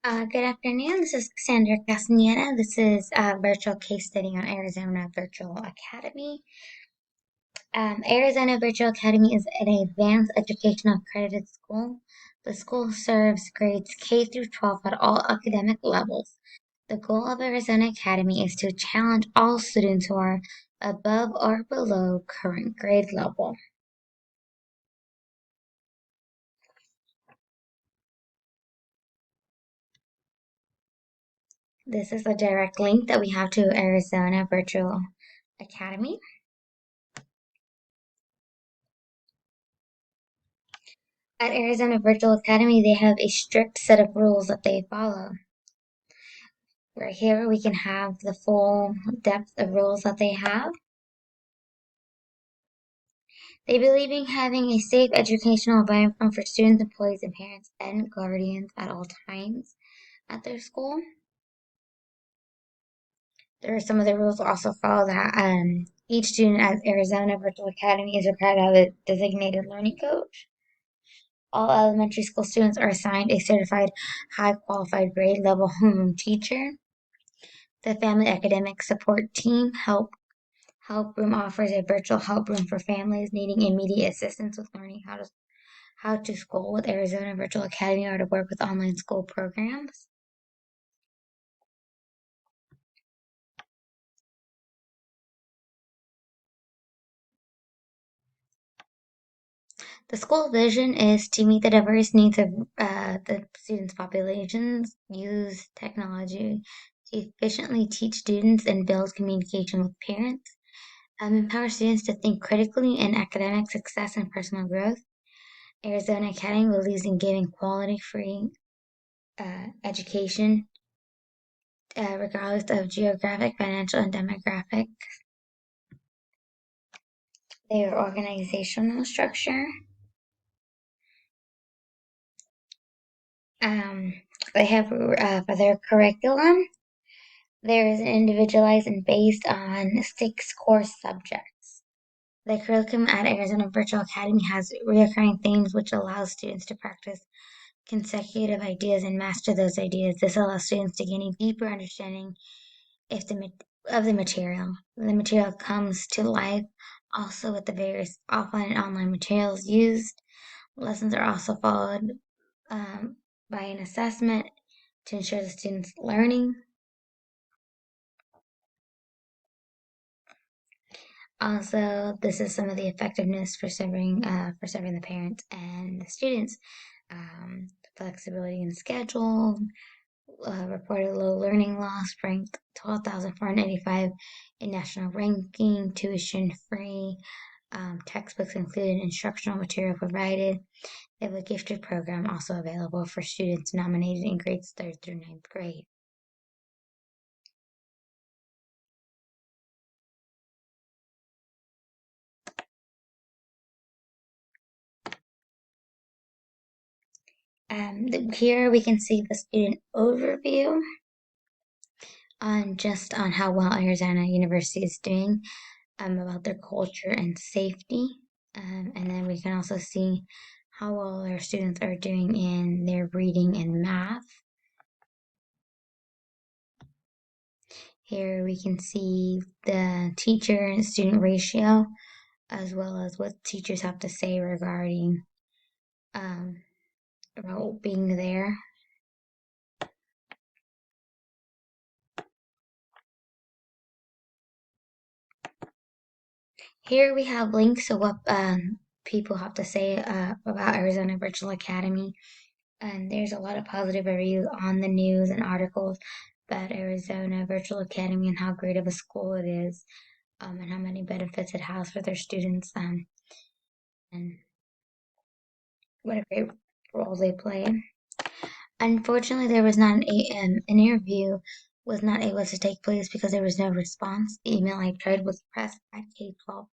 Good afternoon. This is Cassandra Castaneda. This is a virtual case study on Arizona Virtual Academy. Arizona Virtual Academy is an advanced educational accredited school. The school serves grades K through 12 at all academic levels. The goal of Arizona Academy is to challenge all students who are above or below current grade level. This is a direct link that we have to Arizona Virtual Academy. At Arizona Virtual Academy, they have a strict set of rules that they follow. Right here, we can have the full depth of rules that they have. They believe in having a safe educational environment for students, employees, and parents and guardians at all times at their school. There are some of the rules also follow that each student at Arizona Virtual Academy is required to have a designated learning coach. All elementary school students are assigned a certified high qualified grade level homeroom teacher. The Family Academic Support Team Help Room offers a virtual help room for families needing immediate assistance with learning how to school with Arizona Virtual Academy or to work with online school programs. The school vision is to meet the diverse needs of the students' populations, use technology to efficiently teach students and build communication with parents, empower students to think critically in academic success and personal growth. Arizona Academy believes in giving quality, free education, regardless of geographic, financial, and demographic. Their organizational structure. Um, they have for their curriculum. There is individualized and based on 6 core subjects. The curriculum at Arizona Virtual Academy has recurring themes which allows students to practice consecutive ideas and master those ideas. This allows students to gain a deeper understanding if the of the material. The material comes to life also with the various offline and online materials used. Lessons are also followed um, by an assessment to ensure the student's learning. Also, this is some of the effectiveness for serving the parents and the students. Flexibility in schedule, reported low learning loss, ranked 12,485 in national ranking, tuition free, textbooks included, instructional material provided. They have a gifted program also available for students nominated in grades 3rd through 9th grade. Here we can see the student overview on how well Arizona University is doing, about their culture and safety. And then we can also see how well our students are doing in their reading and math. Here we can see the teacher and student ratio, as well as what teachers have to say regarding um, about being there. Here we have links to what people have to say about Arizona Virtual Academy. And there's a lot of positive reviews on the news and articles about Arizona Virtual Academy and how great of a school it is, and how many benefits it has for their students, and what a great role they play. Unfortunately, there was not an interview was not able to take place because there was no response. The email I tried was press@k12.com.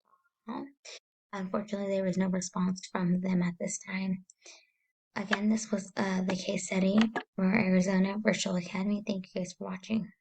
Unfortunately, there was no response from them at this time. Again, this was the case study for Arizona Virtual Academy. Thank you guys for watching.